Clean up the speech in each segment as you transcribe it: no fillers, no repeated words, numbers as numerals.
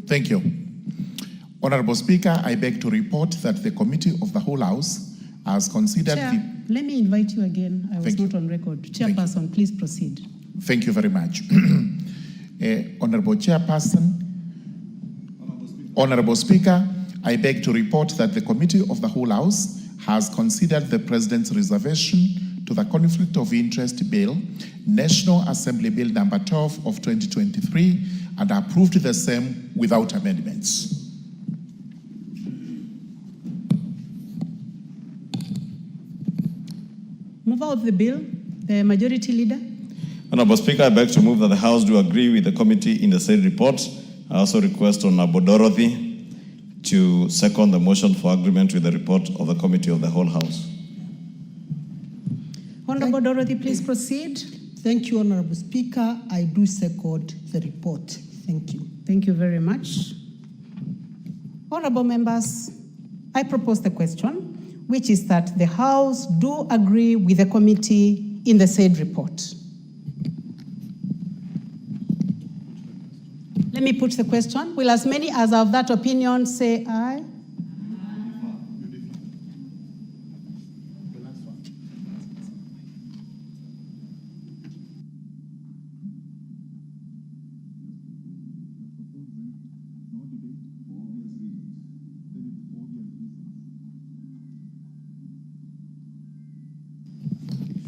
Thank you. Honorable Speaker, I beg to report that the Committee of the Whole House has considered Chair, let me invite you again. I was not on record. Chairperson, please proceed. Thank you very much. Honorable Chairperson, Honorable Speaker, I beg to report that the Committee of the Whole House has considered the President's reservation to the Conflict of Interest Bill, National Assembly Bill number 12 of 2023, and approved the same without amendments. Mover of the bill, the Majority Leader. Honorable Speaker, I beg to move that the House do agree with the committee in the said report. I also request Honorable Dorothy to second the motion for agreement with the report of the Committee of the Whole House. Honorable Dorothy, please proceed. Thank you, Honorable Speaker. I do second the report. Thank you. Thank you very much. Honorable members, I propose the question, which is that the House do agree with the committee in the said report. Let me put the question. Will as many as are of that opinion say aye?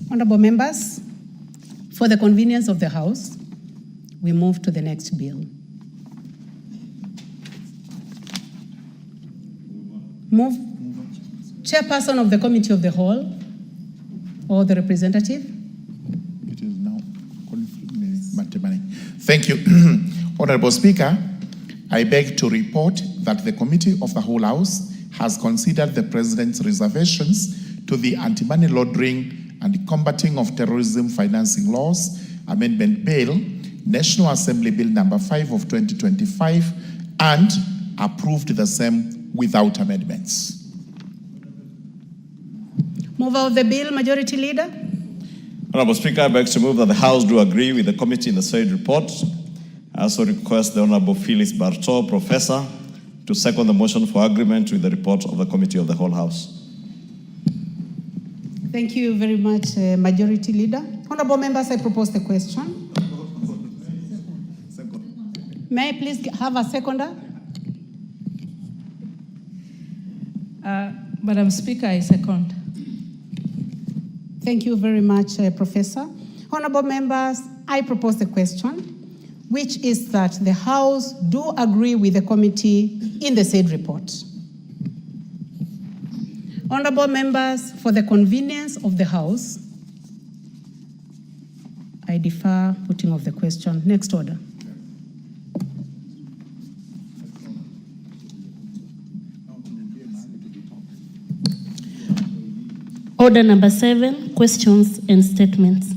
Honorable members, for the convenience of the House, we move to the next bill. Move. Chairperson of the Committee of the Whole or the representative. It is now. Thank you. Honorable Speaker, I beg to report that the Committee of the Whole House has considered the President's reservations to the Anti-Money Laundering and Combating of Terrorism Financing Laws Amendment Bill, National Assembly Bill number 5 of 2025, and approved the same without amendments. Mover of the bill, Majority Leader. Honorable Speaker, I beg to move that the House do agree with the committee in the said report. I also request the Honorable Phyllis Bartow, Professor, to second the motion for agreement with the report of the Committee of the Whole House. Thank you very much, Majority Leader. Honorable members, I propose the question. May I please have a seconder? Madam Speaker, I second. Thank you very much, Professor. Honorable members, I propose the question, which is that the House do agree with the committee in the said report. Honorable members, for the convenience of the House, I defer putting of the question. Next order. Order number 7, questions and statements.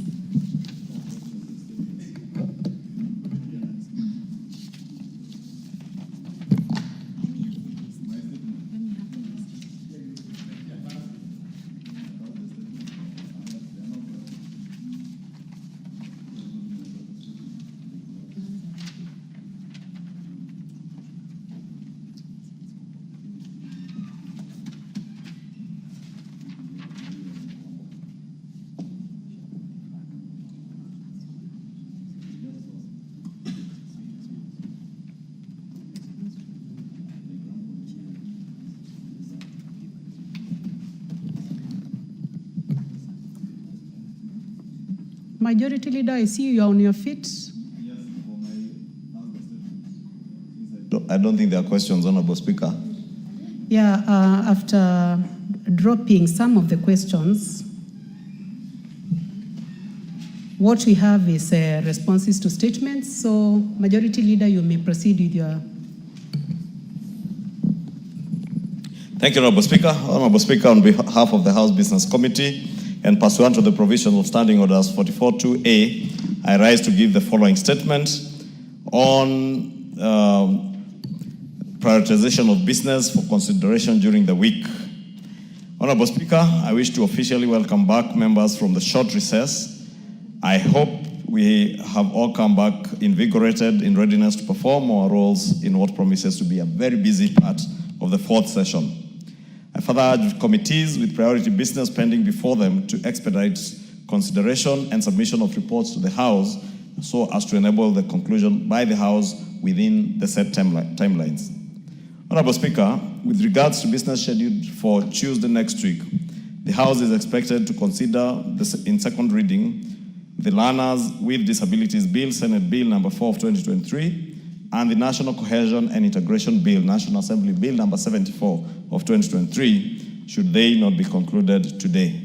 Majority Leader, I see you are on your feet. I don't think there are questions, Honorable Speaker. Yeah, after dropping some of the questions, what we have is responses to statements. So, Majority Leader, you may proceed with your... Thank you, Honorable Speaker. Honorable Speaker, on behalf of the House Business Committee, and pursuant to the provision of Standing Orders 44.2a, I rise to give the following statement on prioritization of business for consideration during the week. Honorable Speaker, I wish to officially welcome back members from the short recess I hope we have all come back invigorated, in readiness to perform our roles in what promises to be a very busy part of the fourth session. I further urge committees with priority business pending before them to expedite consideration and submission of reports to the House so as to enable the conclusion by the House within the set timelines. Honorable Speaker, with regards to business scheduled for Tuesday next week, the House is expected to consider in second reading the Learners with Disabilities Bill, Senate Bill number 4 of 2023, and the National Cohesion and Integration Bill, National Assembly Bill number 74 of 2023, should they not be concluded today.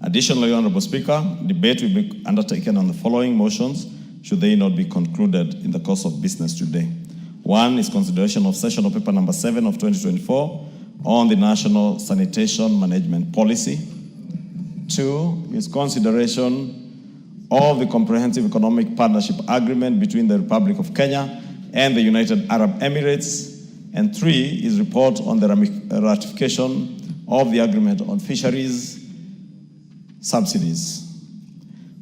Additionally, Honorable Speaker, debate will be undertaken on the following motions should they not be concluded in the course of business today. One is consideration of session of paper number 7 of 2024 on the National Sanitation Management Policy. 2 is consideration of the Comprehensive Economic Partnership Agreement between the Republic of Kenya and the United Arab Emirates. And 3 is report on the ratification of the agreement on fisheries subsidies.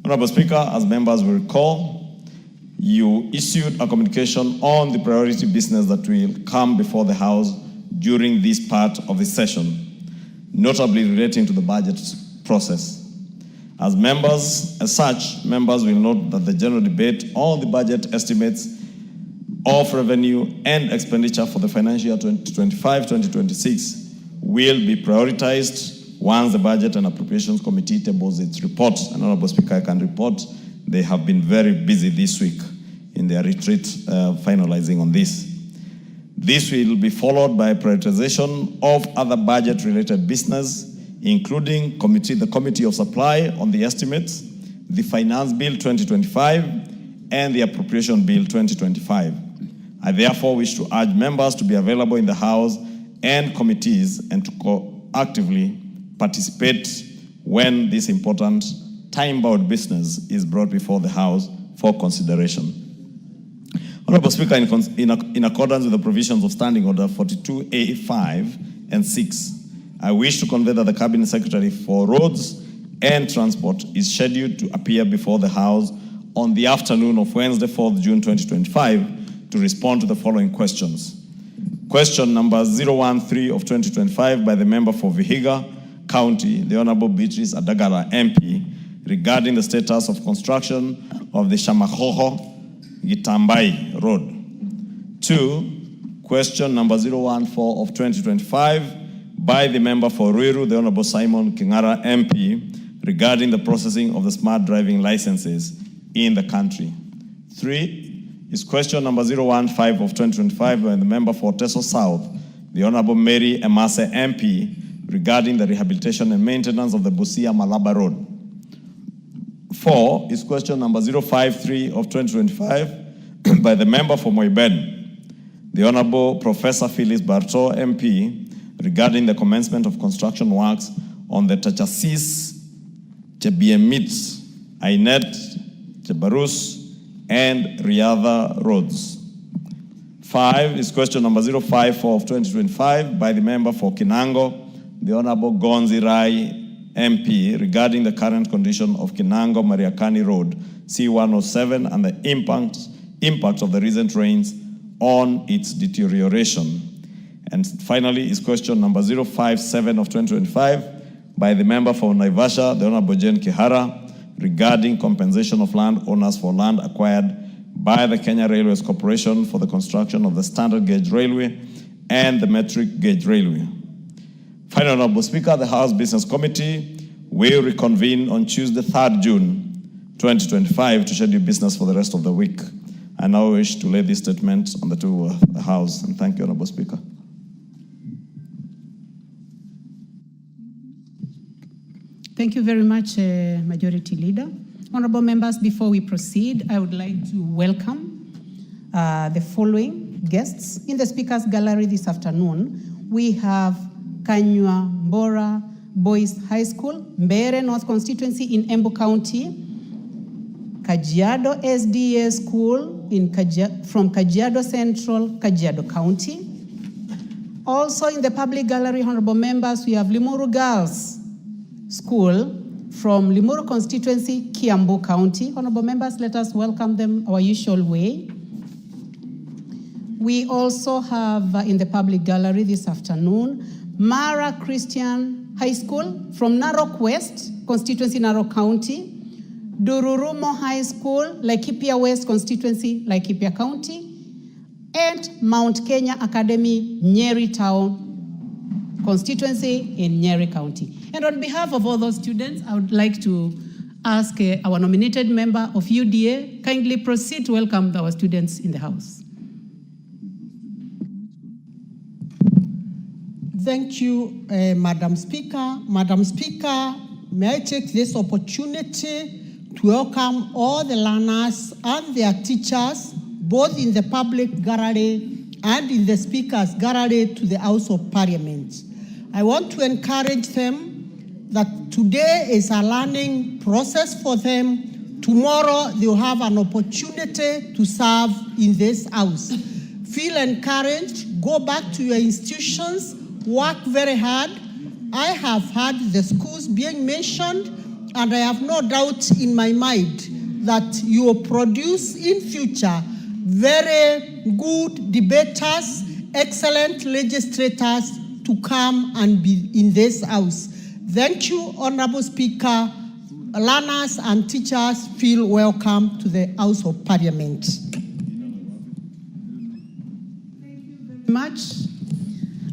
Honorable Speaker, as members will recall, you issued a communication on the priority business that will come before the House during this part of the session, notably relating to the budget process. As such, members will note that the general debate on the budget estimates of revenue and expenditure for the financial year 2025-2026 will be prioritized once the Budget and Appropriations Committee tables its report. And Honorable Speaker, I can report they have been very busy this week in their retreat finalizing on this. This will be followed by prioritization of other budget-related business, including the Committee of Supply on the estimates, the Finance Bill 2025, and the Appropriation Bill 2025. I therefore wish to urge members to be available in the House and committees and to actively participate when this important time-bound business is brought before the House for consideration. Honorable Speaker, in accordance with the provisions of Standing Order 42A5 and 6, I wish to convey that the Cabinet Secretary for Roads and Transport is scheduled to appear before the House on the afternoon of Wednesday, 4th June 2025, to respond to the following questions. Question number 013 of 2025 by the member for Vihiga County, the Honorable Beatrice Adagala MP, regarding the status of construction of the Shamahoho-Gitambai Road. 2, question number 014 of 2025 by the member for Ruiru, the Honorable Simon Kingara MP, regarding the processing of the smart driving licenses in the country. 3 is question number 015 of 2025 by the member for Teso South, the Honorable Mary Emase MP, regarding the rehabilitation and maintenance of the Busia-Malaba Road. 4 is question number 053 of 2025 by the member for Moiben, the Honorable Professor Phyllis Barto MP, regarding the commencement of construction works on the Tachasis, Chebiemit, Ainet, Chebarus, and Riadha roads. 5 is question number 054 of 2025 by the member for Kinango, the Honorable Gonzi Rai MP, regarding the current condition of Kinango-Mariakani Road, C107, and the impact of the recent rains on its deterioration. And finally is question number 057 of 2025 by the member for Naivasha, the Honorable Jane Kihara, regarding compensation of landowners for land acquired by the Kenya Railways Corporation for the construction of the standard gauge railway and the metric gauge railway. Finally, Honorable Speaker, the House Business Committee will reconvene on Tuesday, 3rd June 2025 to schedule business for the rest of the week. I now wish to lay this statement on the House, and thank you, Honorable Speaker. Thank you very much, Majority Leader. Honorable members, before we proceed, I would like to welcome the following guests. In the Speaker's Gallery this afternoon, we have Kanywa Mbora Boys High School, Mbere North Constituency in Embu County, Kajiado SDA School from Kajiado Central, Kajiado County. Also in the public gallery, honorable members, we have Limuru Girls School from Limuru constituency, Kiambu County. Honorable members, let us welcome them our usual way. We also have in the public gallery this afternoon, Mara Christian High School from Narok West, constituency Narok County, Dururumo High School, Laikipia West, constituency Laikipia County, and Mount Kenya Academy, Nyeri Town, constituency in Nyeri County. And on behalf of all those students, I would like to ask our nominated member of UDA, kindly proceed to welcome our students in the house. Thank you, Madam Speaker. Madam Speaker, may I take this opportunity to welcome all the learners and their teachers, both in the public gallery and in the Speaker's gallery, to the House of Parliament. I want to encourage them that today is a learning process for them. Tomorrow they'll have an opportunity to serve in this house. Feel encouraged, go back to your institutions, work very hard. I have heard the schools being mentioned, and I have no doubt in my mind that you will produce in future very good debaters, excellent legislators to come and be in this house. Thank you, Honorable Speaker. Learners and teachers feel welcome to the House of Parliament. Thank you very much.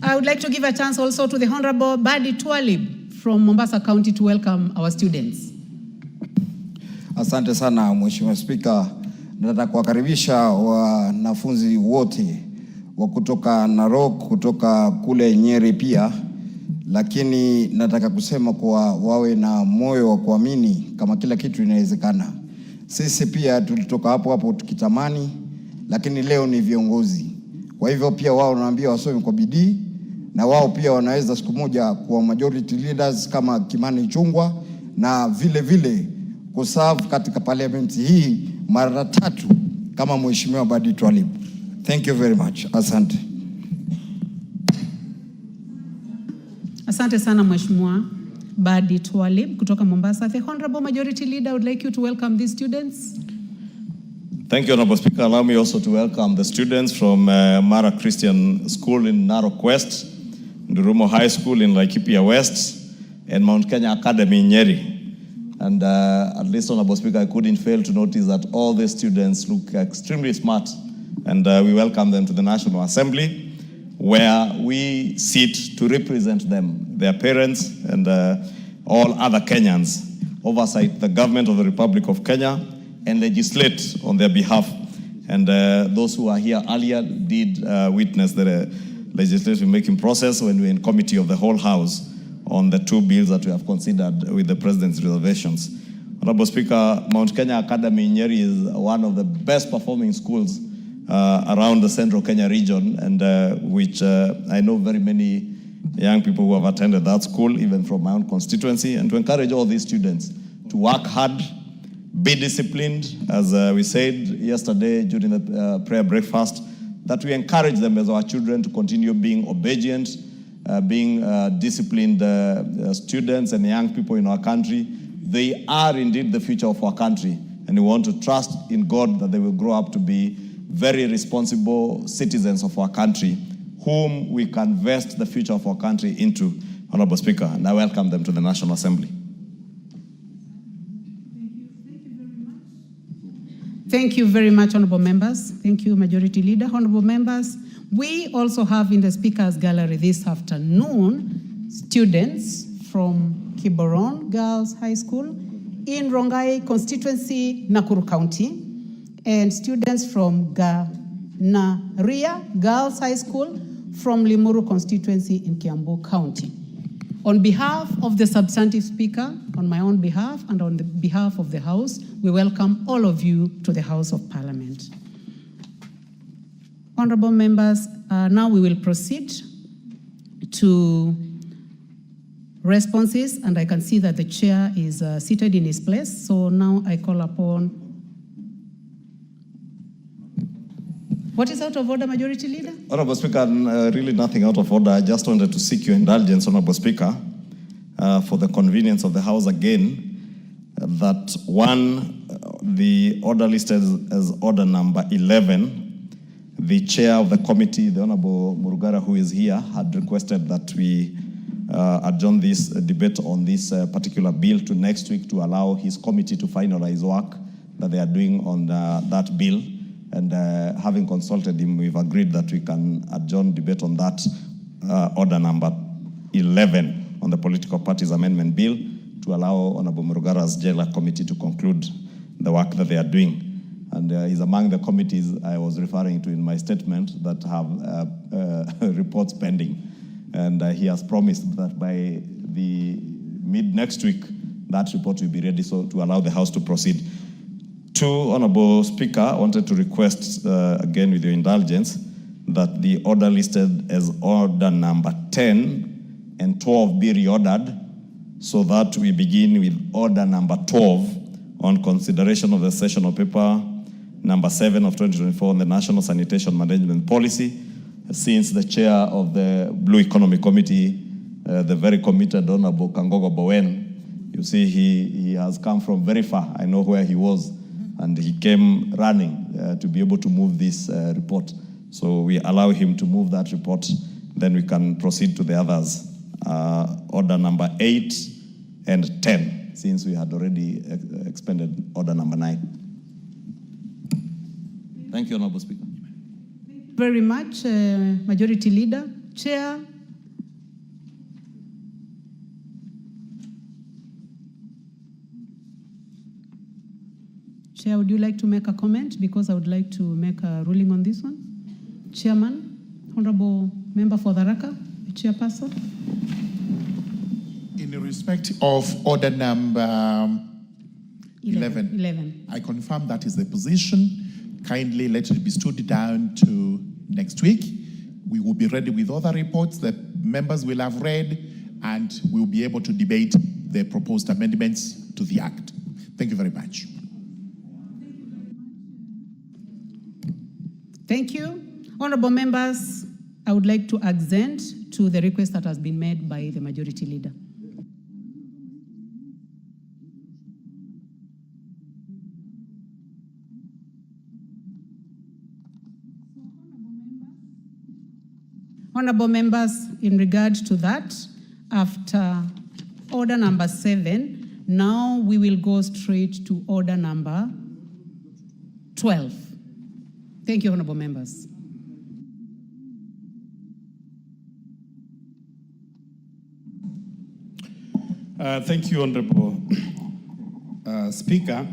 I would like to give a chance also to the Honorable Badi Twalib from Mombasa County to welcome our students. Asante sana Mheshimiwa Spika. Nataka kuwakaribisha wanafunzi wote wa kutoka Narok, kutoka kule Nyeri pia, lakini nataka kusema kwa wawe na moyo wa kuamini kama kila kitu inawezekana. Sisi pia tulitoka hapo hapo tukitamani, lakini leo ni viongozi. Kwa hivyo pia wao naambia wasome kwa bidii, na wao pia wanaweza siku moja kuwa majority leaders kama Kimani Ichung'wah, na vile vile kuserve katika parliament hii mara 3 kama Mheshimiwa Badi Twalib. Thank you very much. Asante. Asante sana Mheshimiwa Badi Twalib kutoka Mombasa. The Honorable Majority Leader would like you to welcome these students. Thank you, Honorable Speaker. Allow me also to welcome the students from Mara Christian School in Narok West, Durumo High School in Laikipia West, and Mount Kenya Academy in Nyeri. And at least, Honorable Speaker, I couldn't fail to notice that all the students look extremely smart, and we welcome them to the National Assembly, where we sit to represent them, their parents, and all other Kenyans, oversight the government of the Republic of Kenya, and legislate on their behalf. And those who are here earlier did witness the legislative making process when we were in committee of the whole House on the 2 bills that we have considered with the President's reservations. Honorable Speaker, Mount Kenya Academy in Nyeri is one of the best performing schools around the central Kenya region, and which I know very many young people who have attended that school, even from my own constituency, and to encourage all these students to work hard, be disciplined, as we said yesterday during the prayer breakfast, that we encourage them as our children to continue being obedient, being disciplined students and young people in our country. They are indeed the future of our country, and we want to trust in God that they will grow up to be very responsible citizens of our country, whom we can vest the future of our country into, Honorable Speaker, and I welcome them to the National Assembly. Thank you very much, Honorable Members. Thank you, Majority Leader. Honorable Members, we also have in the Speaker's Gallery this afternoon students from Kiboron Girls High School in Rongai constituency, Nakuru County, and students from Ganaria Girls High School from Limuru constituency in Kiambu County. On behalf of the substantive Speaker, on my own behalf, and on the behalf of the House, we welcome all of you to the House of Parliament. Honorable members, now we will proceed to responses, and I can see that the chair is seated in his place. So now I call upon. What is out of order, Majority Leader? Honorable Speaker, really nothing out of order. I just wanted to seek your indulgence, Honorable Speaker, for the convenience of the House again, that the order listed as order number 11, the chair of the committee, the Honorable Murugara, who is here, had requested that we adjourn this debate on this particular bill to next week to allow his committee to finalize work that they are doing on that bill. And having consulted him, we've agreed that we can adjourn debate on that order number 11 on the Political Parties Amendment Bill to allow Honorable Murugara's jailer committee to conclude the work that they are doing. And is among the committees I was referring to in my statement that have reports pending. And he has promised that by the mid next week, that report will be ready so to allow the House to proceed. Honorable Speaker, I wanted to request, again with your indulgence, that the order listed as order number 10 and 12 be reordered so that we begin with order number 12 on consideration of the sessional paper number 7 of 2024 on the National Sanitation Management Policy, since the chair of the Blue Economy Committee, the very committed Honorable Kangogo Bowen, you see he has come from very far. I know where he was, and he came running to be able to move this report. So we allow him to move that report, then we can proceed to the others. Order number 8 and 10, since we had already expended order number 9. Thank you, Honorable Speaker. Thank you very much, Majority Leader. Chair. Chair, would you like to make a comment? Because I would like to make a ruling on this one. Chairman, Honorable Member for Tharaka, Chairperson. In respect of order number 11, I confirm that is the position. Kindly let it be stood down to next week. We will be ready with other reports that members will have read, and we'll be able to debate the proposed amendments to the Act. Thank you very much. Thank you. Honorable members, I would like to assent to the request that has been made by the Majority Leader. Honorable members, in regard to that, after order number 7, now we will go straight to order number 12. Thank you, honorable members. Thank you, Honorable Speaker.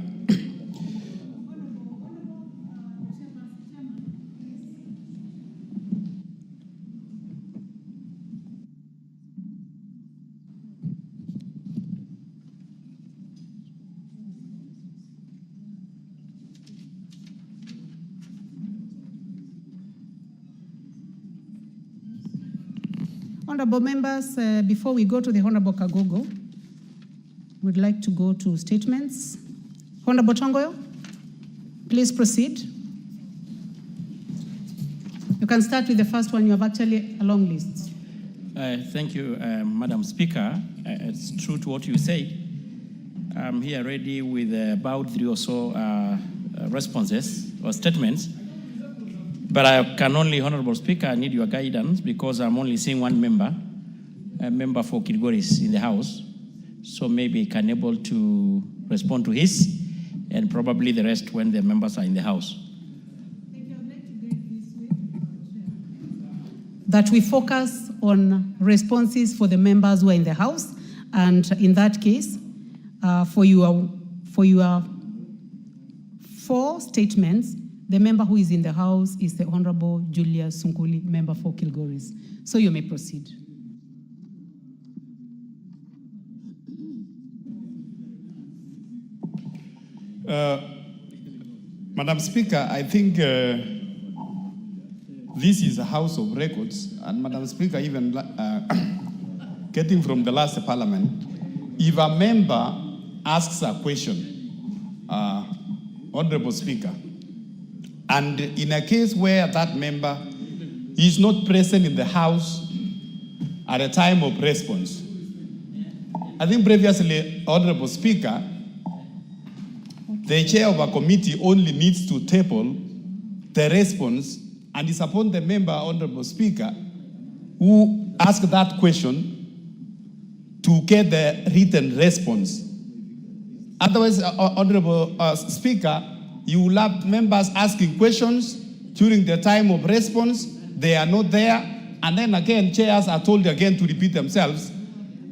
Honorable members, before we go to the Honorable Kagogo, we'd like to go to statements. Honorable Tongoyo, please proceed. You can start with the first one. You have actually a long list. Thank you, Madam Speaker. It's true to what you say. I'm here ready with about 3 or so responses or statements. But I can only, Honorable Speaker, I need your guidance because I'm only seeing one member, a member for Kilgoris in the House. So maybe I can able to respond to his and probably the rest when the members are in the House. That we focus on responses for the members who are in the House. And in that case, for your 4 statements, the member who is in the House is the Honorable Julius Sunkuli, member for Kilgoris. So you may proceed. Madam Speaker, I think this is a House of Records, and Madam Speaker, even getting from the last Parliament, if a member asks a question, Honorable Speaker, and in a case where that member is not present in the House at a time of response, I think previously, Honorable Speaker, the chair of a committee only needs to table the response, and it's upon the member, Honorable Speaker, who asked that question to get the written response. Otherwise, Honorable Speaker, you will have members asking questions during the time of response. They are not there, and then again, chairs are told again to repeat themselves,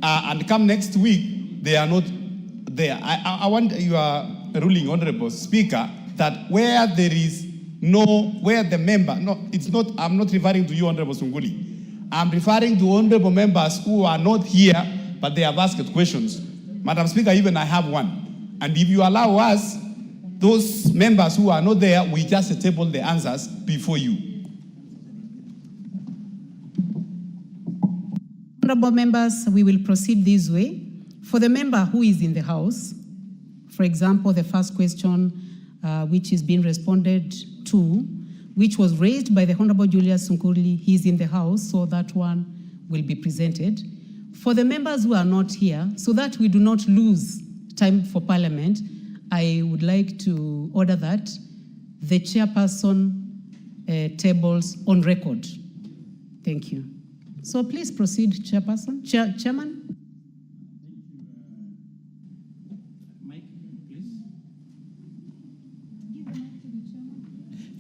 and come next week, they are not there. I want your ruling, Honorable Speaker, that where there is where the member, I'm not referring to you, Honorable Sunguli. I'm referring to honorable members who are not here, but they have asked questions. Madam Speaker, even I have one. And if you allow us, those members who are not there, we just table the answers before you. Honorable members, we will proceed this way. For the member who is in the House, for example, the first question which is being responded to, which was raised by the Honorable Julius Sunkuli, he's in the House, so that one will be presented. For the members who are not here, so that we do not lose time for Parliament, I would like to order that the chairperson tables on record. Thank you. So please proceed, Chairperson. Chairman.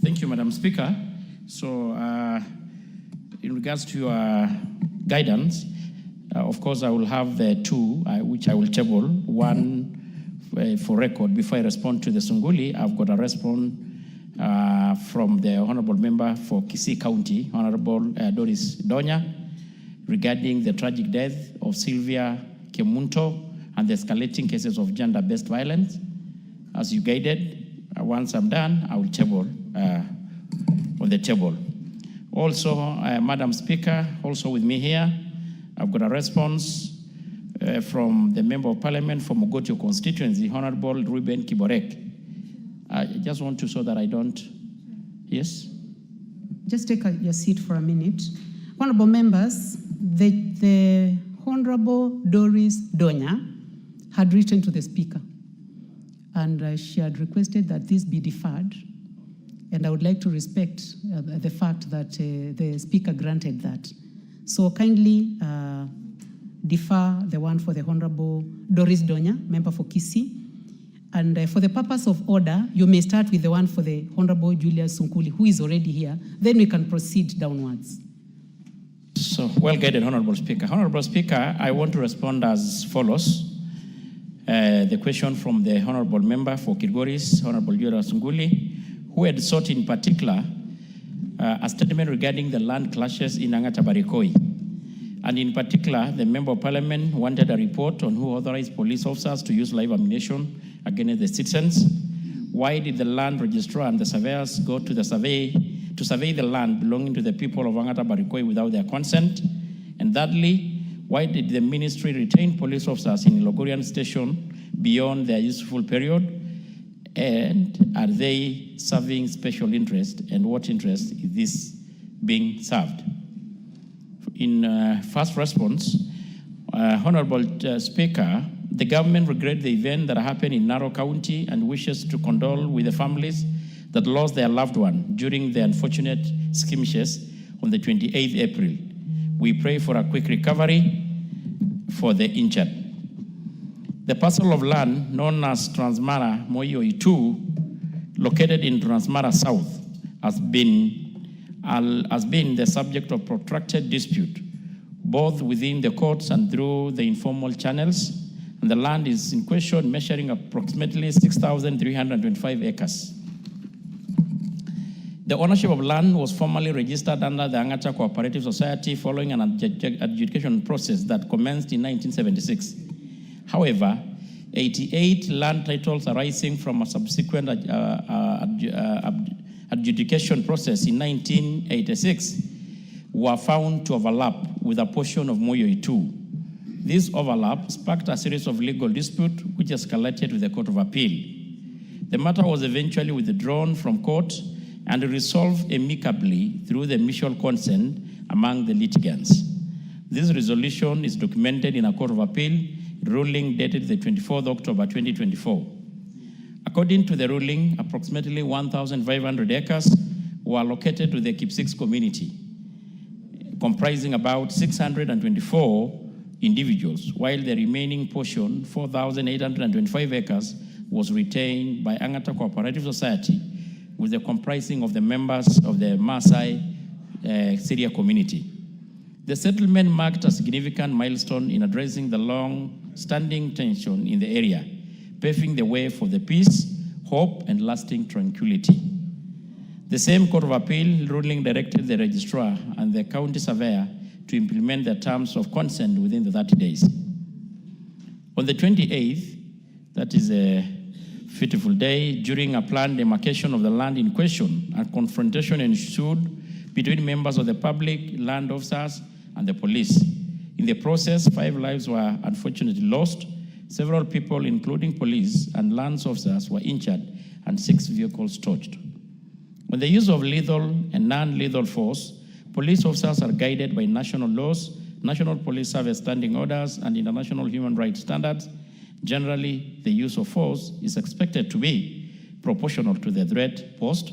Thank you, Madam Speaker. So, in regards to your guidance, of course, I will have the two, which I will table. One for record. Before I respond to the Sunguli, I've got a response from the Honorable Member for Kisii County, Honorable Doris Donya, regarding the tragic death of Sylvia Kemunto and the escalating cases of gender-based violence. As you guided, once I'm done, I will table on the table. Also, Madam Speaker, also with me here, I've got a response from the Member of Parliament for Mogotio constituency, Honorable Ruben Kiborek. I just want to so that I don't, yes? Just take your seat for a minute. Honorable members, the Honorable Doris Donya had written to the Speaker, and she had requested that this be deferred. And I would like to respect the fact that the Speaker granted that. So kindly defer the one for the Honorable Doris Donya, member for Kisii. And for the purpose of order, you may start with the one for the Honorable Julius Sunkuli, who is already here. Then we can proceed downwards. So, well guided, Honorable Speaker. Honorable Speaker, I want to respond as follows. The question from the Honorable Member for Kilgoris, Honorable Julius Sunkuli, who had sought in particular a statement regarding the land clashes in Angata Barikoi. And in particular, the Member of Parliament wanted a report on who authorized police officers to use live ammunition against the citizens. Why did the land registrar and the surveyors go to survey the land belonging to the people of Angata Barikoi without their consent? And thirdly, why did the ministry retain police officers in Logorian station beyond their useful period? And are they serving special interest? And what interest is this being served? In first response, Honorable Speaker, the government regrets the event that happened in Narok County and wishes to condole with the families that lost their loved one during the unfortunate skirmishes on the 28th April. We pray for a quick recovery for the injured. The parcel of land known as Transmara Moyoi 2, located in Transmara South, has been the subject of protracted dispute, both within the courts and through the informal channels. And the land is in question, measuring approximately 6,325 acres. The ownership of land was formally registered under the Angata Cooperative Society following an adjudication process that commenced in 1976. However, 88 land titles arising from a subsequent adjudication process in 1986 were found to overlap with a portion of Moyoi 2. This overlap sparked a series of legal disputes which escalated to the Court of Appeal. The matter was eventually withdrawn from court and resolved amicably through the mutual consent among the litigants. This resolution is documented in a Court of Appeal ruling dated the 24th October 2024. A According to the ruling, approximately 1,500 acres were located to the Kip6 community, comprising about 624 individuals, while the remaining portion, 4,825 acres, was retained by Angata Cooperative Society, with the comprising of the members of the Maasai Syria community. The settlement marked a significant milestone in addressing the long-standing tension in the area, paving the way for the peace, hope, and lasting tranquility. The same Court of Appeal ruling directed the registrar and the county surveyor to implement the terms of consent within the 30 days. On the 28th, that is a beautiful day, during a planned demarcation of the land in question, a confrontation ensued between members of the public, land officers, and the police. In the process, 5 lives were unfortunately lost. Several people, including police and land officers, were injured, and 6 vehicles torched. On the use of lethal and non-lethal force, police officers are guided by national laws, National Police Service standing orders, and international human rights standards. Generally, the use of force is expected to be proportional to the threat posed,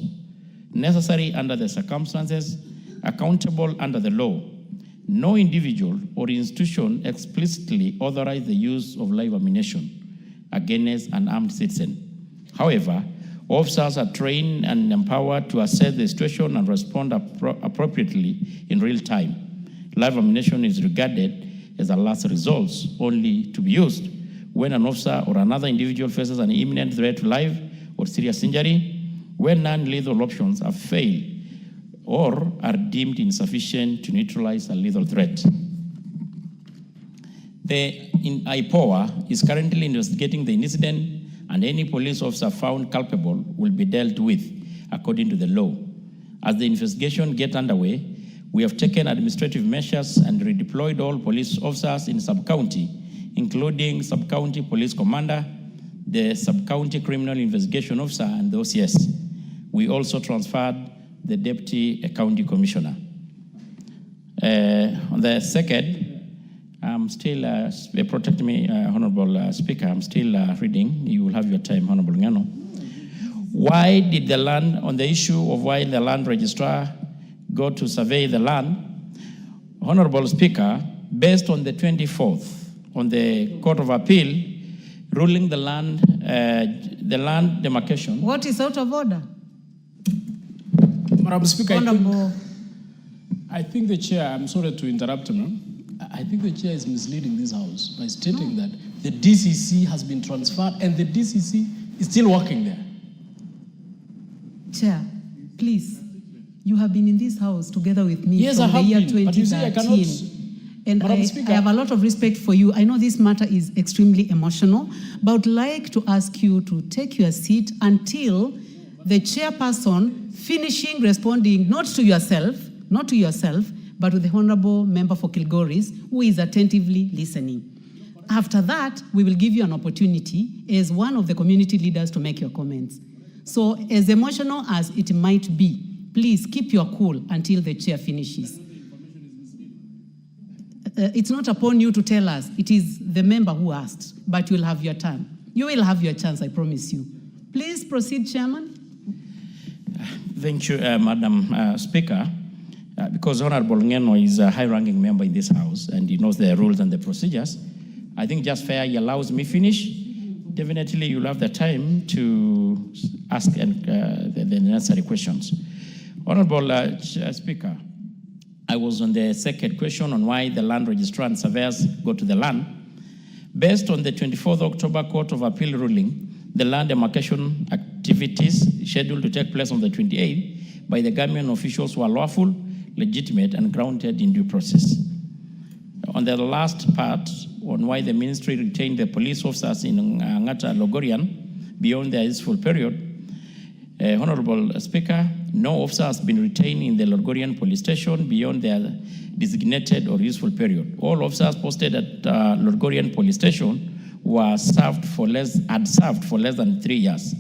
necessary under the circumstances, accountable under the law. No individual or institution explicitly authorized the use of live ammunition against an armed citizen. However, officers are trained and empowered to assess the situation and respond appropriately in real time. Live ammunition is regarded as a last resort, only to be used when an officer or another individual faces an imminent threat to life or serious injury, when non-lethal options have failed or are deemed insufficient to neutralize a lethal threat. The IPOA is currently investigating the incident, and any police officer found culpable will be dealt with according to the law. As the investigation gets underway, we have taken administrative measures and redeployed all police officers in sub-county, including sub-county police commander, the sub-county criminal investigation officer, and the OCS. We also transferred the deputy county commissioner. On the second, I'm still, protect me, Honorable Speaker, I'm still reading. You will have your time, Honorable Ngano. Why did the land, on the issue of why the land registrar go to survey the land, Honorable Speaker, based on the 24th, on the Court of Appeal, ruling the land demarcation. What is out of order? Madam Speaker, Honorable. I think the chair, I'm sorry to interrupt, ma'am. I think the chair is misleading this House by stating that the DCC has been transferred and the DCC is still working there. Chair, please, you have been in this House together with me Yes, from I the have year been, but you see, I 2013. cannot. And Madam I Speaker. have a lot of respect for you. I know this matter is extremely emotional, but I would like to ask you to take your seat until the chairperson finishing responding not to yourself, but to the Honorable Member for Kilgoris, who is attentively listening. After that, we will give you an opportunity as one of the community leaders to make your comments. So as emotional as it might be, please keep your cool until the chair finishes. It's not upon you to tell us. It is the member who asked, but you'll have your turn. You will have your chance, I promise you. Please proceed, Chairman. Thank you, Madam Speaker. Because Honorable Ngeno is a high-ranking member in this House and he knows the rules and the procedures, I think just fair he allows me finish. Definitely you'll have the time to ask the necessary questions. Honorable Speaker, I was on the second question on why the land registrar and surveyors go to the land. Based on the 24th October Court of Appeal ruling, the land demarcation activities scheduled to take place on the 28th by the government officials were lawful, legitimate, and grounded in due process. On the last part, on why the ministry retained the police officers in Angata Logorian beyond their useful period, Honorable Speaker, no officer has been retained in the Logorian police station beyond their designated or useful period. All officers posted at Logorian police station had served for less than 3 years.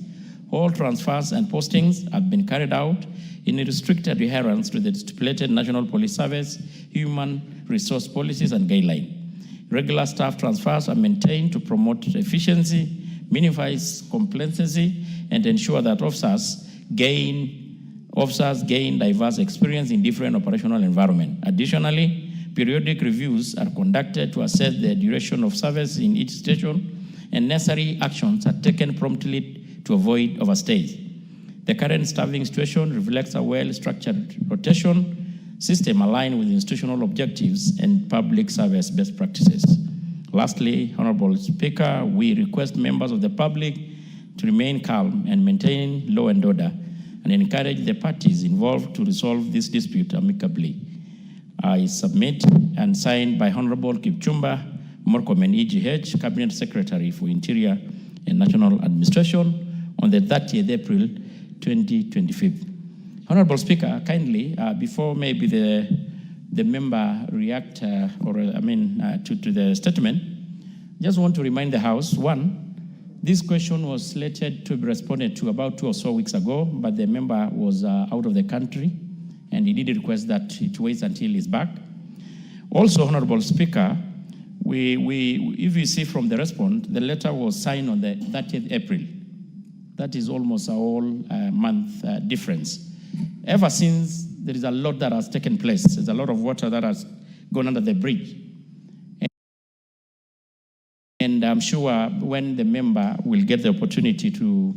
All transfers and postings have been carried out in restricted adherence to the stipulated National Police Service, human resource policies and guidelines. Regular staff transfers are maintained to promote efficiency, minimize complacency, and ensure that officers gain diverse experience in different operational environments. Additionally, periodic reviews are conducted to assess the duration of service in each station, and necessary actions are taken promptly to avoid overstays. The current staffing situation reflects a well-structured rotation system aligned with institutional objectives and public service best practices. Lastly, Honorable Speaker, we request members of the public to remain calm and maintain law and order, and encourage the parties involved to resolve this dispute amicably. I submit and signed by Honorable Kipchumba Murkomen, EGH, Cabinet Secretary for Interior and National Administration, on the 30th April 2025. Honorable Speaker, kindly, before maybe the member react to the statement, just want to remind the House, one, this question was slated to be responded to about 2 or so weeks ago, but the member was out of the country, and he did request that it waits until he's back. Also, Honorable Speaker, if you see from the response, the letter was signed on the 30th April. That is almost a whole month difference. Ever since, there is a lot that has taken place. There's a lot of water that has gone under the bridge. And I'm sure when the member will get the opportunity to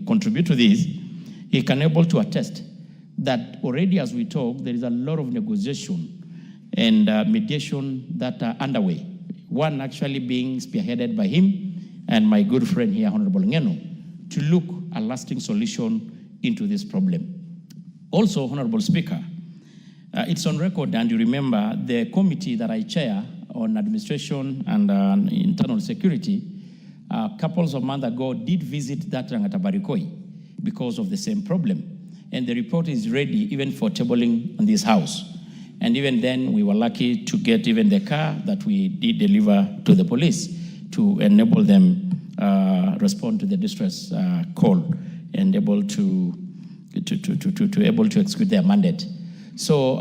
contribute to this, he can be able to attest that already as we talk, there is a lot of negotiation and mediation that are underway. One actually being spearheaded by him and my good friend here, Honorable Ngeno, to look a lasting solution into this problem. Also, Honorable Speaker, it's on record, and you remember the committee that I chair on administration and internal security, couples of months ago did visit that Rangatabarikoi because of the same problem. And the report is ready even for tabling on this House. And even then, we were lucky to get even the car that we did deliver to the police to enable them respond to the distress call and able to execute their mandate. So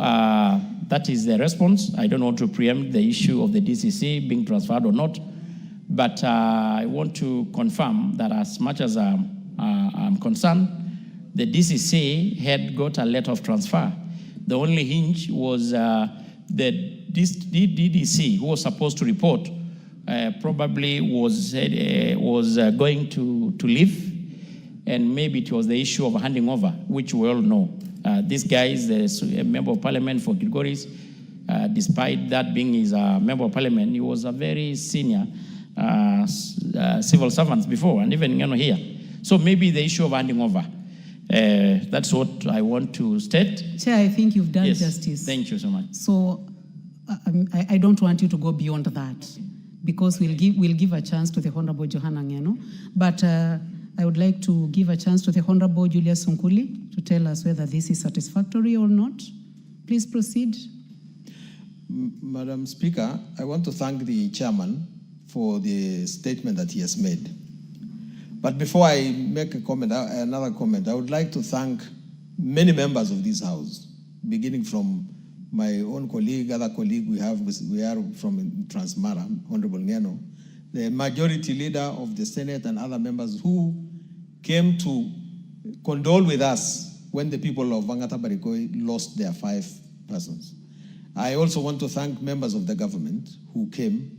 that is the response. I don't want to preempt the issue of the DCC being transferred or not, but I want to confirm that as much as I'm concerned, the DCC had got a letter of transfer. The only hinge was the DDC, who was supposed to report, probably was going to leave, and maybe it was the issue of handing over, which we all know. This guy is a member of parliament for Gilgoris. Despite that being his member of parliament, he was a very senior civil servant before, and even here. So maybe the issue of handing over. That's what I want to state. Chair, I think you've done Yes. justice. Thank you so much. So I don't want you to go beyond that, because we'll give a chance to the Honorable Johanna Ngeno, but I would like to give a chance to the Honorable Julius Sunkuli to tell us whether this is satisfactory or not. Please proceed. Madam Speaker, I want to thank the chairman for the statement that he has made. But before I make another comment, I would like to thank many members of this House, beginning from my own colleague, other colleague we are from Transmara, Honorable Ngeno, the majority leader of the Senate and other members who came to condole with us when the people of Vangata Barikoi lost their 5 persons. I also want to thank members of the government who came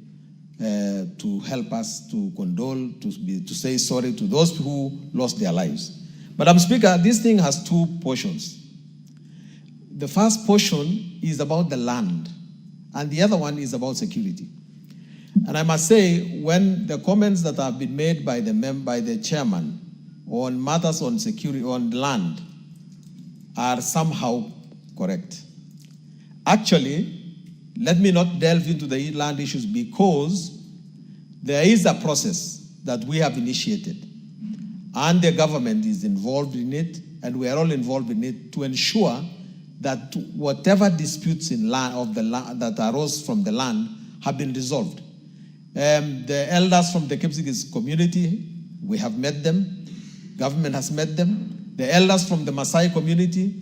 to help us to condole, to say sorry to those who lost their lives. Madam Speaker, this thing has 2 portions. The first portion is about the land, and the other one is about security. And I must say, when the comments that have been made by the chairman on matters on security, on land, are somehow correct. Actually, let me not delve into the land issues, because there is a process that we have initiated, and the government is involved in it, and we are all involved in it, to ensure that whatever disputes in land that arose from the land have been resolved. The elders from the Kipsigis community, we have met them. Government has met them. The elders from the Maasai community,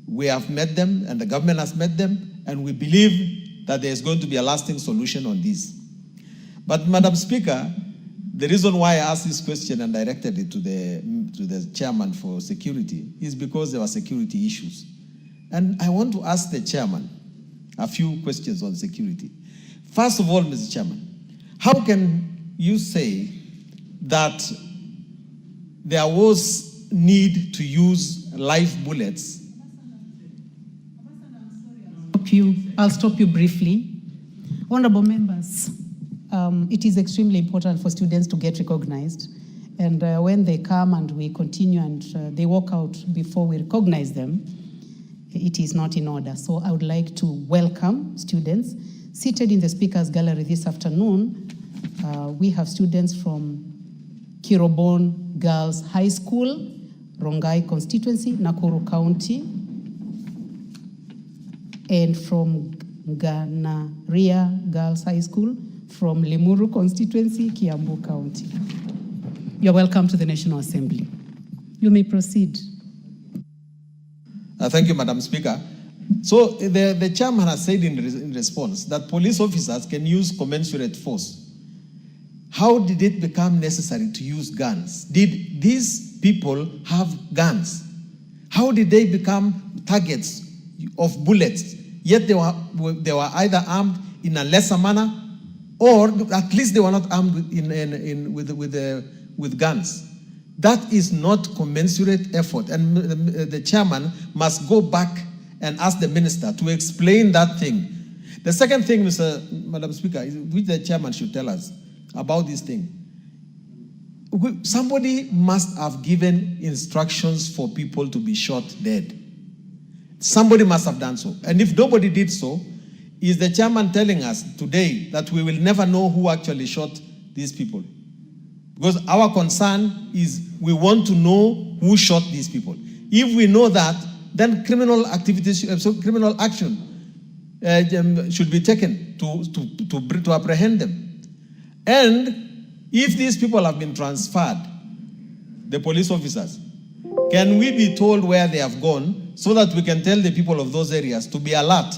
we have met them, and the government has met them, and we believe that there is going to be a lasting solution on this. But Madam Speaker, The reason why I asked this question and directed it to the chairman for security is because there were security issues. And I want to ask the chairman a few questions on security. First of all, Mr. Chairman, how can you say that there was need to use live bullets? I'll stop you briefly. Honorable members, it is extremely important for students to get recognized. And when they come and we continue and they walk out before we recognize them, it is not in order. So I would like to welcome students. Seated in the speakers gallery this afternoon, we have students from Kirobon Girls High School, Rongai constituency, Nakuru County, and from Ganaria Girls High School, from Limuru constituency, Kiambu County. You're welcome to the National Assembly. You may proceed. Thank you, Madam Speaker. So the chairman has said in response that police officers can use commensurate force. How did it become necessary to use guns? Did these people have guns? How did they become targets of bullets? Yet they were either armed in a lesser manner, or at least they were not armed with guns. That is not commensurate effort, and the chairman must go back and ask the minister to explain that thing. The second thing, Madam Speaker, which the chairman should tell us about this thing. Somebody must have given instructions for people to be shot dead. Somebody must have done so. And if nobody did so, is the chairman telling us today that we will never know who actually shot these people? Because our concern is we want to know who shot these people. If we know that, then criminal activities, criminal action should be taken to apprehend them. And if these people have been transferred, the police officers, can we be told where they have gone so that we can tell the people of those areas to be alert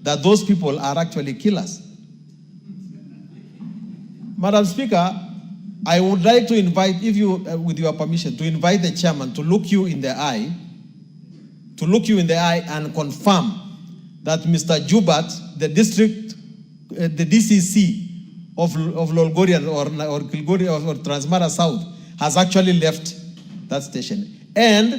that those people are actually killers? Madam Speaker, I would like to invite, if you, with your permission, to invite the chairman to look you in the eye, and confirm that Mr. Jubat, the district, the DCC of Lolgoria or Kilgoria or Transmara South, has actually left that station. And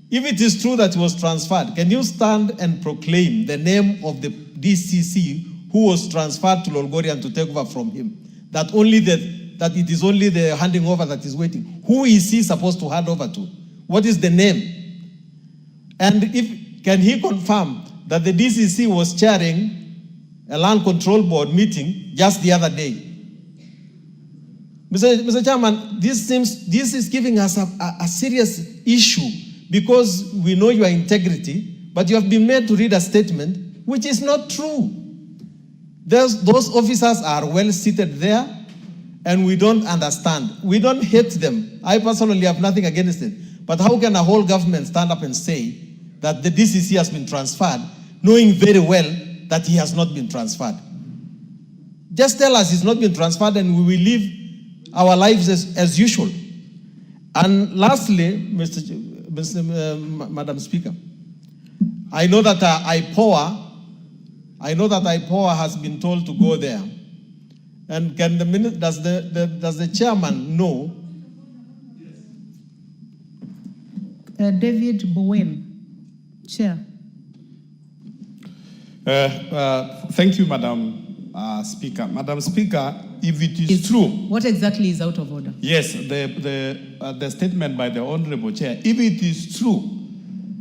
if it is true that he was transferred, can you stand and proclaim the name of the DCC who was transferred to Lolgoria to take over from him? That it is only the handing over that is waiting. Who is he supposed to hand over to? What is the name? And can he confirm that the DCC was chairing a land control board meeting just the other day? Mr. Chairman, this is giving us a serious issue because we know your integrity, but you have been made to read a statement which is not true. Those officers are well seated there, and we don't understand. We don't hate them. I personally have nothing against it. But how can a whole government stand up and say that the DCC has been transferred, knowing very well that he has not been transferred? Just tell us he's not been transferred and we will live our lives as usual. And lastly, Madam Speaker, I know that IPOA has been told to go there. And does the chairman know? David Bowen, Chair. Thank you, Madam Speaker. Madam Speaker, if it is true. What exactly is out of order? Yes, the statement by the Honorable Chair. If it is true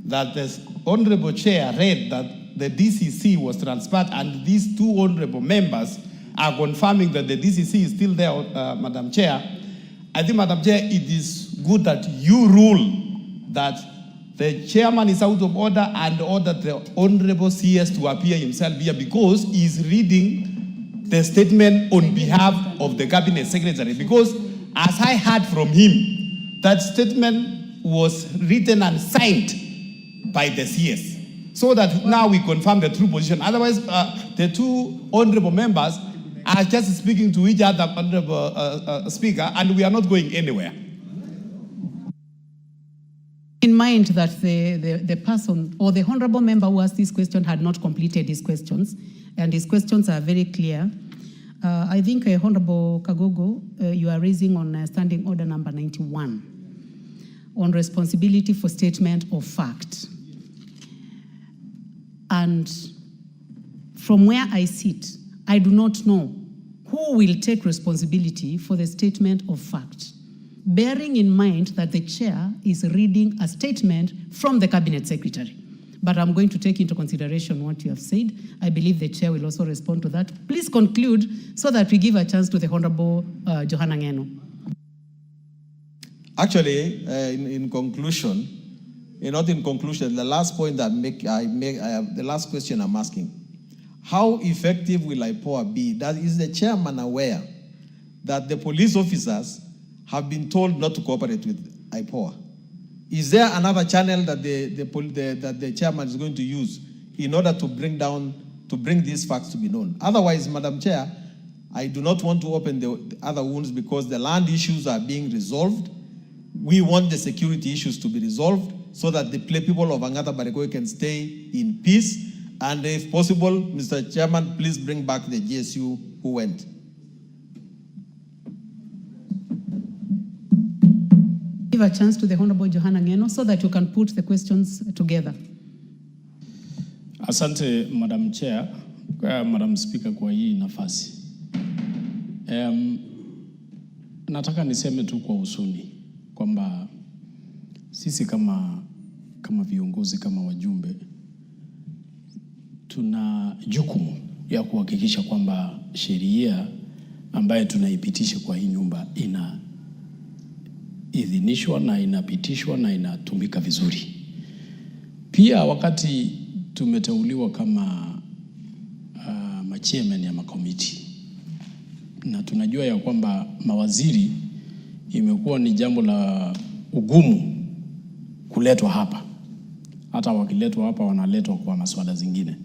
that the Honorable Chair read that the DCC was transferred and these two honorable members are confirming that the DCC is still there, Madam Chair, I think, Madam Chair, it is good that you rule that the chairman is out of order and order the Honorable CS to appear himself here because he is reading the statement on behalf of the Cabinet Secretary. Because as I heard from him, that statement was written and signed by the CS. So that now we confirm the true position. Otherwise, the two honorable members are just speaking to each other, Honorable Speaker, and we are not going anywhere. In mind that the person or the honorable member who asked this question had not completed his questions, and his questions are very clear. I think Honorable Kagogo, you are raising on standing order number 91 on responsibility for statement of fact. And from where I sit, I do not know who will take responsibility for the statement of fact, bearing in mind that the chair is reading a statement from the cabinet secretary. But I'm going to take into consideration what you have said. I believe the chair will also respond to that. Please conclude so that we give a chance to the Honorable Johanna Ngeno. Actually, in conclusion, not in conclusion, the last point that the last question I'm asking, how effective will IPOA be? Is the chairman aware that the police officers have been told not to cooperate with IPOA? Is there another channel that the chairman is going to use in order to bring these facts to be known? Otherwise, Madam Chair, I do not want to open the other wounds because the land issues are being resolved. We want the security issues to be resolved so that the people of Angata Barikoi can stay in peace. And if possible, Mr. Chairman, please bring back the GSU who went. Give a chance to the Honorable Johanna Ngeno so that you can put the questions together. Asante, Madam Chair, Madam Speaker, kwa hii nafasi. Nataka niseme tu kwa usuni kwamba sisi kama viongozi, kama wajumbe, tuna jukumu ya kuhakikisha kwamba sheria ambayo tunaipitisha kwa hii nyumba inaidhinishwa na inapitishwa na inatumika vizuri. Pia wakati tumeteuliwa kama machairman ya makomiti, na tunajua ya kwamba mawaziri imekuwa ni jambo la ugumu kuletwa hapa. Hata wakiletwa hapa wanaletwa kwa masuala zingine.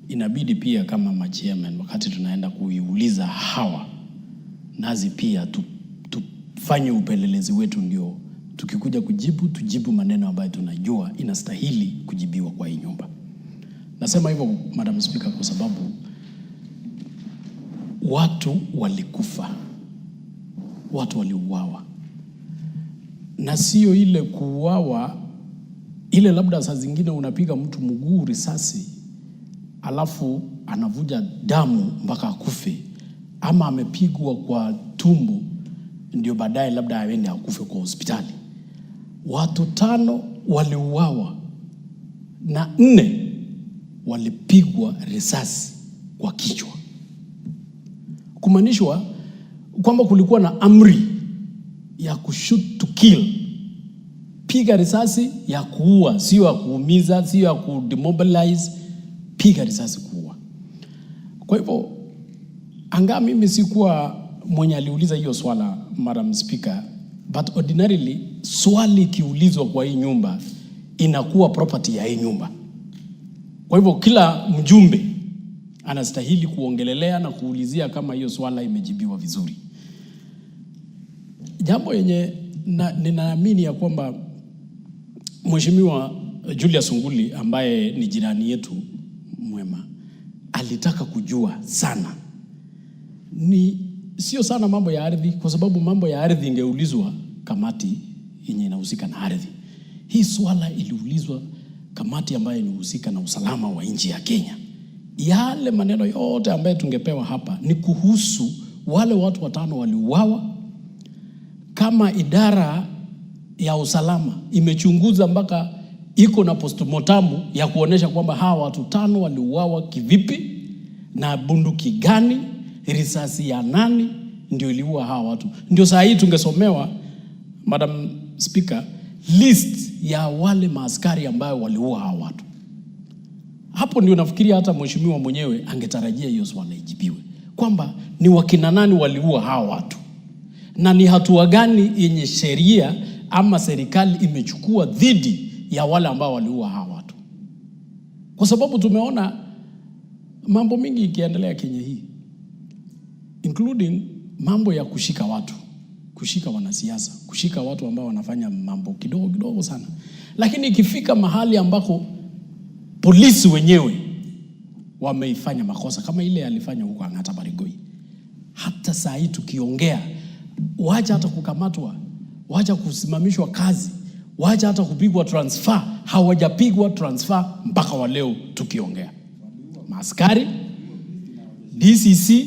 Inabidi pia kama machairman wakati tunaenda kuiuliza hawa, nazi pia tufanye upelelezi wetu, ndio tukikuja tujibu maneno ambayo tunajua inastahili kujibiwa kwa hii nyumba. Nasema hivyo, Madam Speaker, kwa sababu watu walikufa, watu waliuawa, na sio ile kuuawa ile labda saa zingine unapiga mtu mguu risasi alafu anavuja damu mpaka akufe, ama amepigwa kwa tumbo ndio baadaye labda aende akufe kwa hospitali. Watu 5 waliuawa na 4 walipigwa risasi kwa kichwa, kumanishwa kwamba kulikuwa na amri ya kushoot to kill, piga risasi ya kuua, sio ya kuumiza, sio ya kudemobilize, piga risasi kuua. Kwa hivyo anga mimi sikuwa mwenye aliuliza hiyo swala, Madam Speaker, but ordinarily swali kiulizwa kwa hii nyumba inakuwa property ya hii nyumba. Kwa hivyo kila mjumbe anastahili kuongelelea na kuulizia kama hiyo swala imejibiwa vizuri. Jambo yenye ninaamini ya kwamba Mheshimiwa Julius Nguli ambaye ni jirani yetu mwema alitaka kujua sana, ni sio sana mambo ya ardhi, kwa sababu mambo ya ardhi ingeulizwa kamati yenye inahusika na ardhi. Hii swala iliulizwa kamati ambayo inahusika na usalama wa nchi ya Kenya. Yale maneno yote ambayo tungepewa hapa ni kuhusu wale watu 5 waliuawa. Kama idara ya usalama imechunguza mpaka iko na postmortem ya kuonesha kwamba hawa watu 5 waliuawa kivipi, na bunduki gani, risasi ya nani ndio iliua hawa watu, ndio saa hii tungesomewa, Madam Speaker, list ya wale maaskari ambao waliua hawa watu. Hapo ndio nafikiria hata mheshimiwa mwenyewe angetarajia hiyo swala ijibiwe, kwamba ni wakina nani waliua hawa watu na ni hatua gani yenye sheria ama serikali imechukua dhidi ya wale ambao waliua hawa watu. Kwa sababu tumeona mambo mingi ikiendelea Kenya hii. including mambo ya kushika watu, kushika wanasiasa, kushika watu ambao wanafanya mambo kidogo kidogo sana. Lakini ikifika mahali ambako polisi wenyewe wameifanya makosa kama ile alifanya huko Ang'ata Barigoi, hata saa hii tukiongea, wacha hata kukamatwa, wacha kusimamishwa kazi, wacha hata kupigwa transfer, hawajapigwa transfer mpaka wa leo tukiongea. Maaskari DCC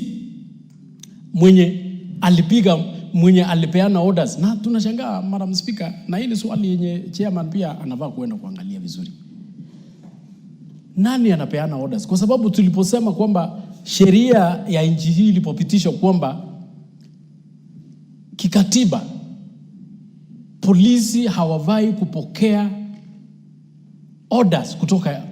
mwenye alipeana orders, na tunashangaa Madam Speaker, na hili swali yenye chairman pia anavaa kuenda kuangalia vizuri. Nani anapeana orders? Kwa sababu tuliposema kwamba sheria ya nchi hii ilipopitishwa kwamba kikatiba polisi hawavai kupokea orders kutoka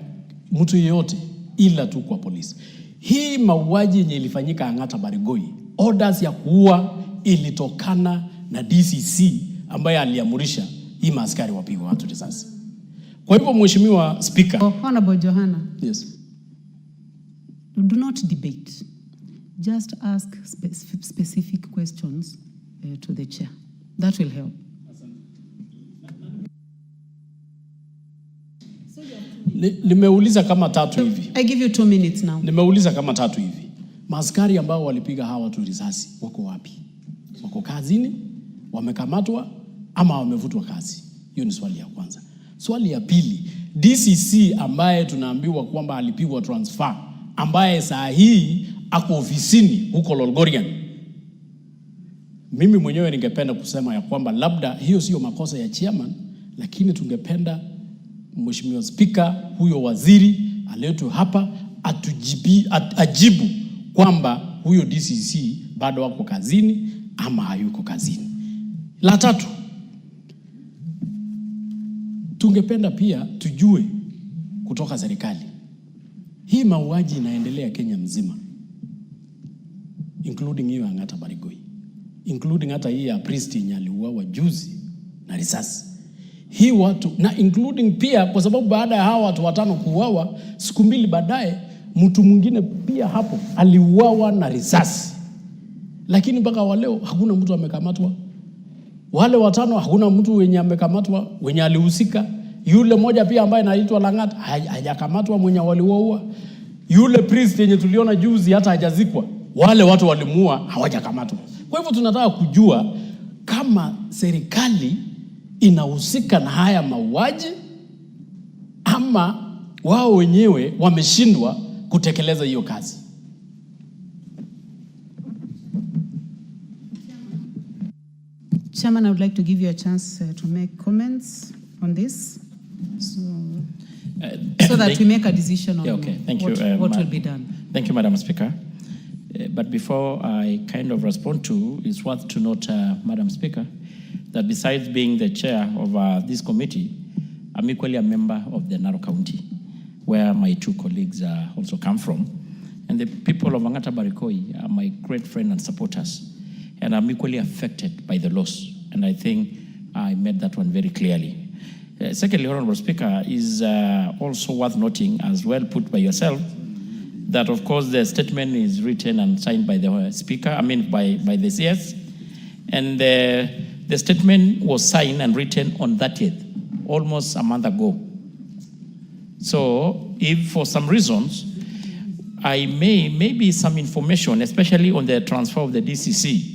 mtu yeyote ila tu kwa polisi. Hii mauaji yenye ilifanyika Ang'ata Barigoi, orders ya kuua ilitokana na DCC ambaye aliamurisha hii maaskari wapigwe watu risasi. Kwa hivyo Mheshimiwa Speaker, Honorable Johanna. Yes. Do not debate. Just ask specific questions to the chair. That will help. Nimeuliza kama tatu hivi. I give you 2 minutes now. Nimeuliza kama tatu hivi. Maaskari ambao walipiga hawa watu risasi wako wapi? Wako kazini? Wamekamatwa ama wamevutwa kazi? Hiyo ni swali ya kwanza. Swali ya pili, DCC ambaye tunaambiwa kwamba alipigwa transfer, ambaye saa hii ako ofisini huko Lolgorian. Mimi mwenyewe ningependa kusema ya kwamba labda hiyo sio makosa ya chairman, lakini tungependa Mheshimiwa Speaker, huyo waziri aletwe hapa ajibu kwamba huyo DCC bado wako kazini ama hayuko kazini. La tatu, tungependa pia tujue kutoka serikali, hii mauaji inaendelea Kenya mzima, including hiyo Ang'ata Barigoi, including hata hii ya priest aliuawa juzi na risasi. Hii watu na including pia kwa sababu baada ya hawa watu 5 kuuawa, siku 2 baadaye mtu mwingine pia hapo aliuawa na risasi. Lakini mpaka waleo hakuna mtu amekamatwa. Wale 5 hakuna mtu wenye amekamatwa, wenye alihusika. Yule moja pia ambaye anaitwa Langat hajakamatwa, mwenye waliuaua. Yule priest yenye tuliona juzi hata hajazikwa. Wale watu walimuua hawajakamatwa. Kwa hivyo tunataka kujua kama serikali inahusika na haya mauaji ama wao wenyewe wameshindwa kutekeleza hiyo kazi. Chairman, I would like to give you a chance to make comments on this, so that we make a decision on what will be done. Thank you, Madam Speaker. But before I kind of respond to, it's worth to note, Madam Speaker, that besides being the chair of this committee, I'm equally a member of the Narok County, where my 2 colleagues also come from. And the people of Ang'ata Barigoi are my great friends and supporters. And I'm equally affected by the loss. And I think I made that one very clearly. Secondly, Honorable Speaker, is also worth noting, as well put by yourself, that of course the statement is written and signed by the Speaker, by the CS. And the statement was signed and written on 30th, almost a month ago. So if for some reasons, maybe some information, especially on the transfer of the DCC,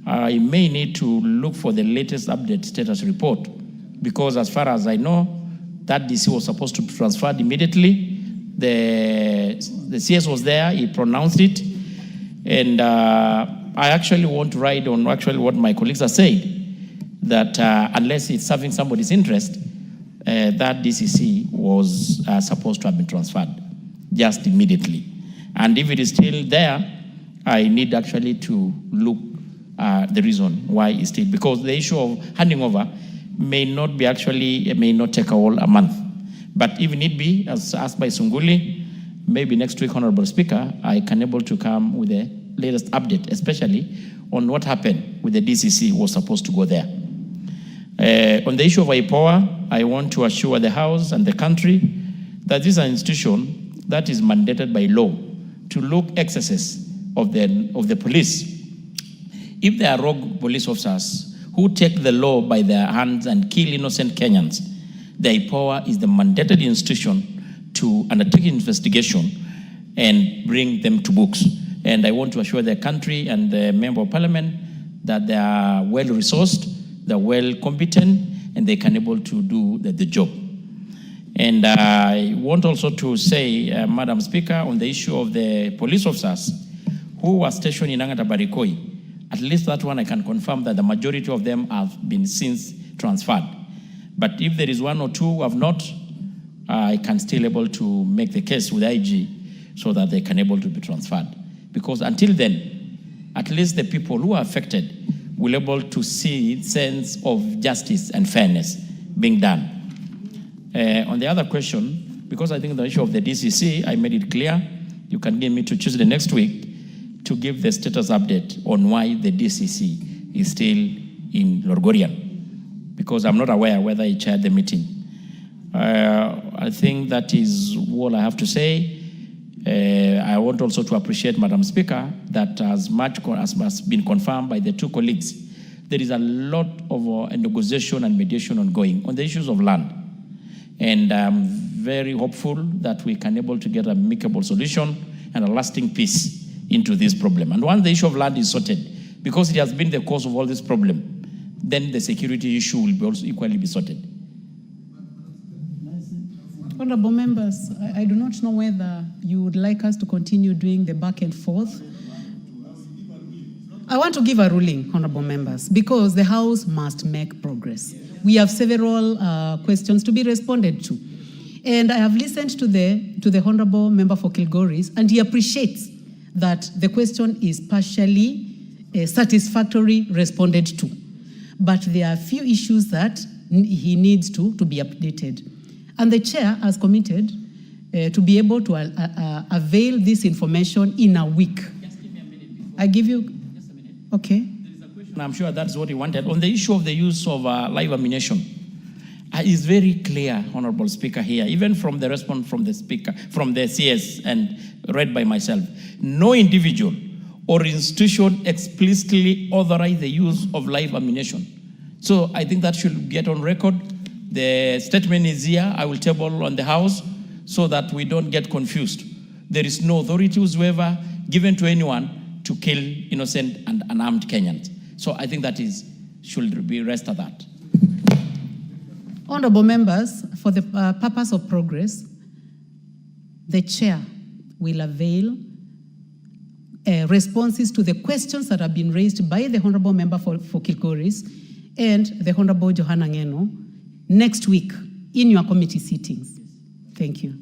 I may need to look for the latest update status report, because as far as I know, that DC was supposed to be transferred immediately. The CS was there, he pronounced it, and I actually want to ride on what my colleagues are saying, that unless it's serving somebody's interest, that DCC was supposed to have been transferred just immediately. And if it is still there, I need actually to look the reason why it's still, because the issue of handing over may not take a month. But if need be, as asked by Sunguli, maybe next week, Honorable Speaker, I can able to come with the latest update, especially on what happened with the DCC was supposed to go there. On the issue of IPOA, I want to assure the House and the country that this is an institution that is mandated by law to look excesses of the police. If there are rogue police officers who take the law by their hands and kill innocent Kenyans, the IPOA is the mandated institution to undertake investigation and bring them to books. And I want to assure the country and the Member of Parliament that they are well-resourced, they're well-competent, and they can able to do the job. And I want also to say, Madam Speaker, on the issue of the police officers who were stationed in Angata Barikoi, at least that one I can confirm that the majority of them have been since transferred. But if there is one or two who have not, I can still able to make the case with IG so that they can able to be transferred. Because until then, at least the people who are affected will able to see sense of justice and fairness being done. On the other question, because I think the issue of the DCC, I made it clear, you can give me to Tuesday next week to give the status update on why the DCC is still in Lorgorian, because I'm not aware whether he chaired the meeting. I think that is all I have to say. I want also to appreciate, Madam Speaker, that as much as has been confirmed by the two colleagues, there is a lot of negotiation and mediation ongoing on the issues of land. And I'm very hopeful that we can able to get an amicable solution and a lasting peace into this problem. And once the issue of land is sorted, because it has been the cause of all this problem, then the security issue will be also equally be sorted. Honorable members, I do not know whether you would like us to continue doing the back and forth. I want to give a ruling, honorable members, because the House must make progress. We have several questions to be responded to. And I have listened to the honorable member for Kilgoris, and he appreciates that the question is partially satisfactorily responded to. But there are a few issues that he needs to be updated. And the chair has committed to be able to avail this information in a week. Just give me a minute. I give you, Just a minute. okay. There is a question. I'm sure that's what he wanted. On the issue of the use of live ammunition, it's very clear, Honorable Speaker, here, even from the response from the Speaker, from the CS and read by myself, no individual or institution explicitly authorize the use of live ammunition. So I think that should get on record. The statement is here. I will table on the House so that we don't get confused. There is no authority whatsoever given to anyone to kill innocent and unarmed Kenyans. So I think that should be rest of that. Honorable members, for the purpose of progress, the chair will avail responses to the questions that have been raised by the honorable member for Kilgoris and the honorable Johanna Ngeno next week in your committee sittings. Thank you.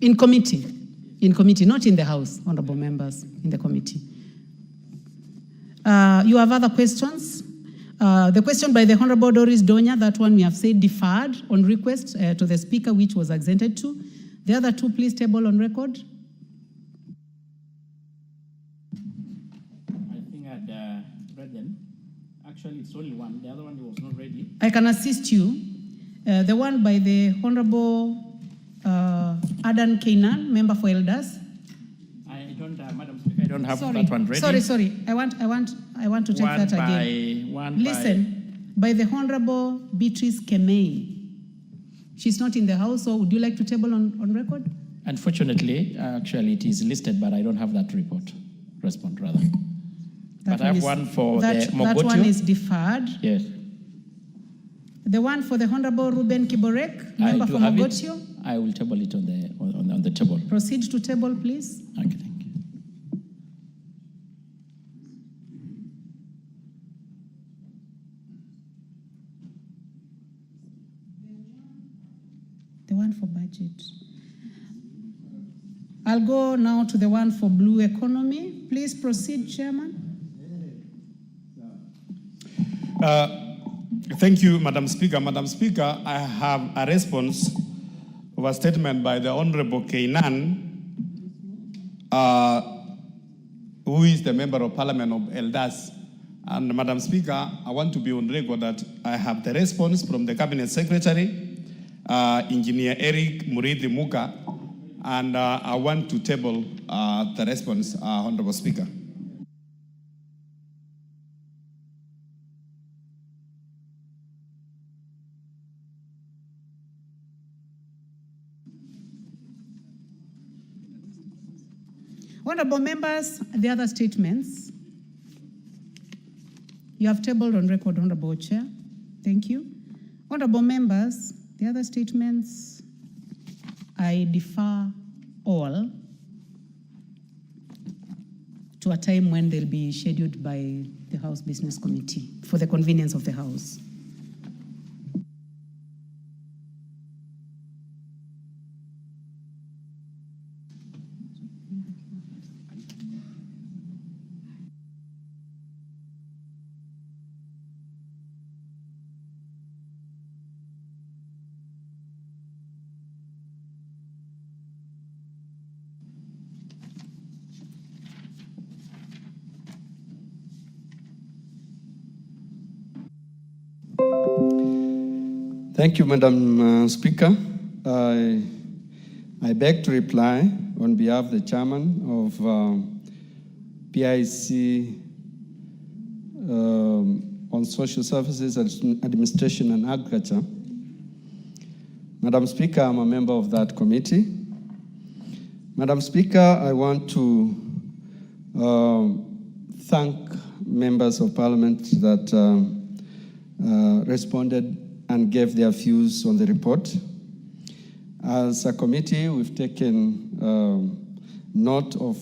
In committee, not in the House, honorable members, in the committee. You have other questions? The question by the Honorable Doris Donya, that one we have said deferred on request to the Speaker, which was assented to. The other two, please table on record. I think I'd read them. Actually, it's only one. The other one was not ready. I can assist you. The one by the Honorable Adan Kainan, member for Elders. I don't, Madam Speaker, I don't have that one ready. Sorry. I want to take that again. Listen, by the Honorable Beatrice Kemei. She's not in the House, so would you like to table on record? Unfortunately, actually, it is listed, but I don't have that response rather. But I have one for the Mogotio. That one is deferred. Yes. The one for the Honorable Ruben Kiborek, member for Mogotio. I will table it on the table. Proceed to table, please. Okay, thank you. The one for budget. I'll go now to the one for blue economy. Please proceed, Chairman. Thank you, Madam Speaker. Madam Speaker, I have a response of a statement by the Honorable Kainan, who is the Member of Parliament of Elders. And Madam Speaker, I want to be on record that I have the response from the Cabinet Secretary, Engineer Eric Murithi Muka, And I want to table the response, Honorable Speaker. Honorable members, the other statements. You have tabled on record, Honorable Chair. Thank you. Honorable members, the other statements, I defer all to a time when they'll be scheduled by the House Business Committee for the convenience of the House. Thank you, Madam Speaker. I beg to reply on behalf of the chairman of PIC on Social Services, Administration and Agriculture. Madam Speaker, I'm a member of that committee. Madam Speaker, I want to thank members of Parliament that responded and gave their views on the report. As a committee, we've taken note of